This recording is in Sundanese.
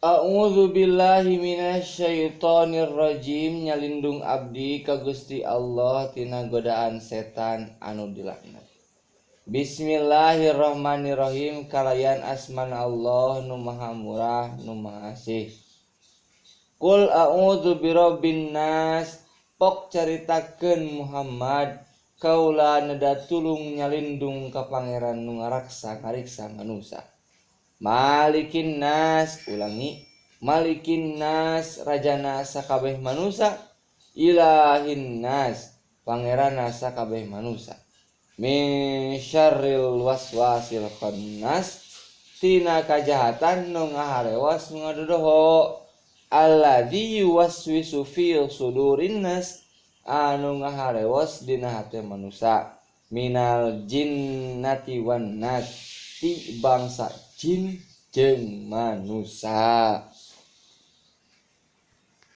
A'udzu billahi minasyaitonir rajim. Nyalindung abdi ka Gusti Allah tina godaan setan anu dilaknat. Bismillahirrahmanirrahim. Kalayan asmana Allah nu maha murah nu maha asih. Qul a'udzu birabbin nas. Pok caritakeun Muhammad kaula neda tulung nyalindung ka pangeran nu ngaraksa ngariksa manusa. Malikin nas, ulangi, malikin nas, rajana sakabeh manusa, ilahin nas, pangerana sakabeh manusa. Min syarril waswasil khannas, tina kajahatan nu ngaharewas nu ngadodoho. Alladzi yuwaswisu fi sudurin nas, anu ngaharewas dina hate manusa. Minal jinnati wan nas, ti bangsa jin jeung manusa.